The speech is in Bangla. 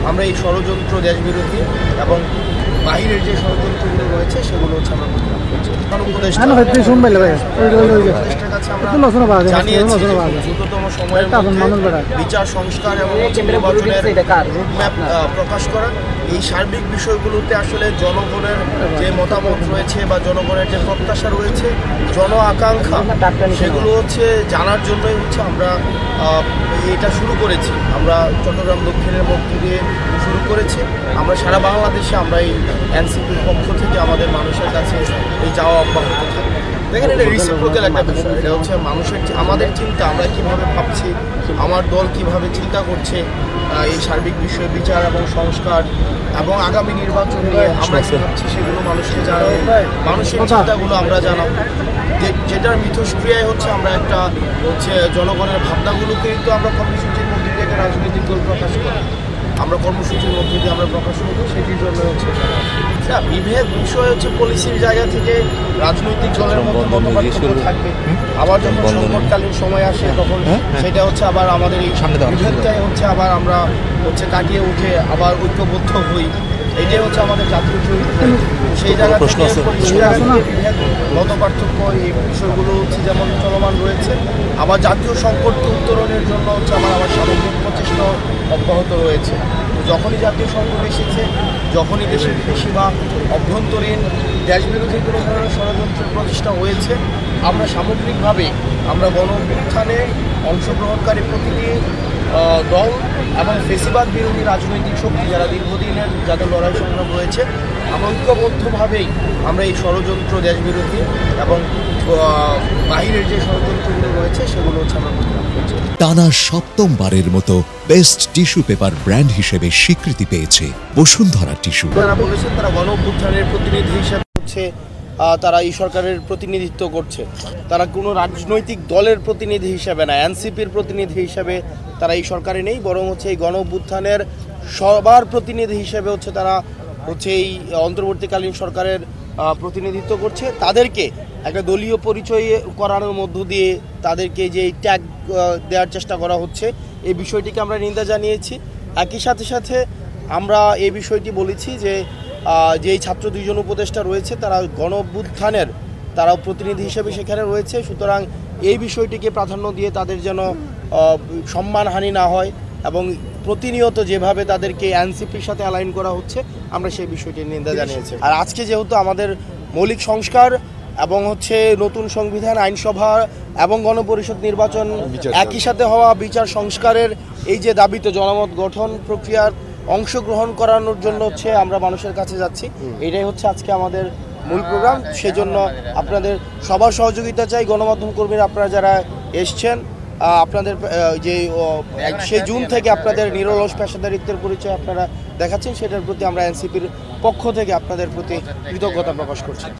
আমরা এই ষড়যন্ত্র দেশবিরোধী এবং বাহিরের যে ষড়যন্ত্রগুলো রয়েছে সেগুলো হচ্ছে আমরা প্রতিরোধ করছি। দ্রুততম সময়ের মধ্যে বিচার সংস্কার এবং নির্বাচনের রোডম্যাপ প্রকাশ করা, এই সার্বিক বিষয়গুলোতে আসলে জনগণের যে মতামত রয়েছে বা জনগণের যে প্রত্যাশা রয়েছে, জন আকাঙ্ক্ষা, সেগুলো হচ্ছে জানার জন্যই হচ্ছে আমরা এটা শুরু করেছি। আমরা চট্টগ্রাম দক্ষিণের মধ্য দিয়ে শুরু করেছি। আমরা সারা বাংলাদেশে আমরা এই এনসিপির পক্ষ থেকে আমাদের মানুষের কাছে এই যাওয়া অব্যাহত থাকবে। দেখেন, এটা রিসিপ্রোকাল একটা বিষয়। এটা হচ্ছে মানুষের আমাদের চিন্তা, আমরা কীভাবে ভাবছি, আমার দল কিভাবে চিন্তা করছে এই সার্বিক বিষয়ে বিচার এবং সংস্কার এবং আগামী নির্বাচন নিয়ে আমরা কী ভাবছি সেগুলো মানুষকে জানাবো, মানুষের চিন্তাগুলো আমরা জানাবো। যেটার মিথস্ক্রিয়ায় হচ্ছে আমরা একটা হচ্ছে জনগণের ভাবনাগুলোকে তো আমরা কর্মসূচির মধ্যে থেকে রাজনৈতিক দল প্রকাশ করি, আমরা কর্মসূচির মধ্যে দিয়ে আমরা প্রকাশ করবো। সেটির জন্য হচ্ছে বিভেদ বিষয় হচ্ছে পলিসির জায়গা থেকে রাজনৈতিক দলের মধ্যে মতপার্থক্য থাকবে। আবার যখন সংকটকালীন সময় আসে তখন সেটা হচ্ছে আবার আমাদের এই বিভেদটাই হচ্ছে আবার আমরা হচ্ছে কাটিয়ে উঠে আবার ঐক্যবদ্ধ হই। এটাই হচ্ছে আমাদের জাতীয় চরিত্র। সেই জায়গা থেকে মতপার্থক্য এই বিষয়গুলো হচ্ছে যেমন চলমান রয়েছে, আবার জাতীয় সংকটকে উত্তরণের জন্য হচ্ছে আবার সামগ্রিক প্রচেষ্টা অব্যাহত রয়েছে। যখনই জাতীয় সংকট এসেছে, যখনই দেশে বিদেশি বা অভ্যন্তরীণ দেশবিরোধী কোনো ধরনের ষড়যন্ত্রের প্রচেষ্টা হয়েছে, আমরা সামগ্রিকভাবে আমরা গণ-অভ্যুত্থানে অংশগ্রহণকারী প্রতিটি দল এবং ফেসিবাদ বিরোধী রাজনৈতিক শক্তি যারা দীর্ঘদিনের যাদের লড়াই সংগ্রাম রয়েছে, আমরা ঐক্যবদ্ধভাবেই আমরা এই ষড়যন্ত্র দেশবিরোধী এবং বাহিরের যে ষড়যন্ত্রগুলো রয়েছে সেগুলো হচ্ছে আমরা প্রতিরোধ করছি। টানা সপ্তমবারের মতো বেস্ট টিস্যু পেপার ব্র্যান্ড হিসেবে স্বীকৃতি পেয়েছে বসুন্ধরা টিস্যু। তারা বলেছেন তারা গণ-অভ্যুত্থানের প্রতিনিধি হিসেবে হচ্ছে তারা এই সরকারের প্রতিনিধিত্ব করছে, তারা কোনো রাজনৈতিক দলের প্রতিনিধি হিসেবে না, এনসিপির প্রতিনিধি হিসেবে তারা এই সরকারে নেই, বরং হচ্ছে এই গণ-অভ্যুত্থানের সবার প্রতিনিধি হিসেবে হচ্ছে তারা হচ্ছে এই অন্তর্বর্তীকালীন সরকারের প্রতিনিধিত্ব করছে। তাদেরকে একটা দলীয় পরিচয় করানোর মধ্য দিয়ে তাদেরকে যে ট্যাগ দেওয়ার চেষ্টা করা হচ্ছে, এই বিষয়টিকে আমরা নিন্দা জানিয়েছি। একই সাথে আমরা এই বিষয়টি বলেছি যে যেই ছাত্র দুইজন উপদেষ্টা রয়েছে তারা গণ-অভ্যুত্থানের তারাও প্রতিনিধি হিসেবে সেখানে রয়েছে, সুতরাং এই বিষয়টিকে প্রাধান্য দিয়ে তাদের যেন সম্মানহানি না হয় এবং প্রতিনিয়ত যেভাবে তাদেরকে এনসিপির সাথে অ্যালাইন করা হচ্ছে আমরা সেই বিষয়টির নিন্দা জানিয়েছি। আর আজকে যেহেতু আমাদের মৌলিক সংস্কার এবং হচ্ছে নতুন সংবিধান, আইনসভা এবং গণপরিষদ নির্বাচন একই সাথে হওয়া, বিচার সংস্কারের এই যে দাবিতে জনমত গঠন প্রক্রিয়ার অংশগ্রহণ করানোর জন্য হচ্ছে আমরা মানুষের কাছে যাচ্ছি, এটাই হচ্ছে আজকে আমাদের মূল প্রোগ্রাম। সেজন্য আপনাদের সবার সহযোগিতা চাই। গণমাধ্যম কর্মীরা আপনারা যারা এসছেন, আপনাদের যে সেই জুন থেকে আপনাদের নিরলস পেশাদারিত্বের পরিচয় আপনারা দেখাচ্ছেন, সেটার প্রতি আমরা এনসিপির পক্ষ থেকে আপনাদের প্রতি কৃতজ্ঞতা প্রকাশ করছি।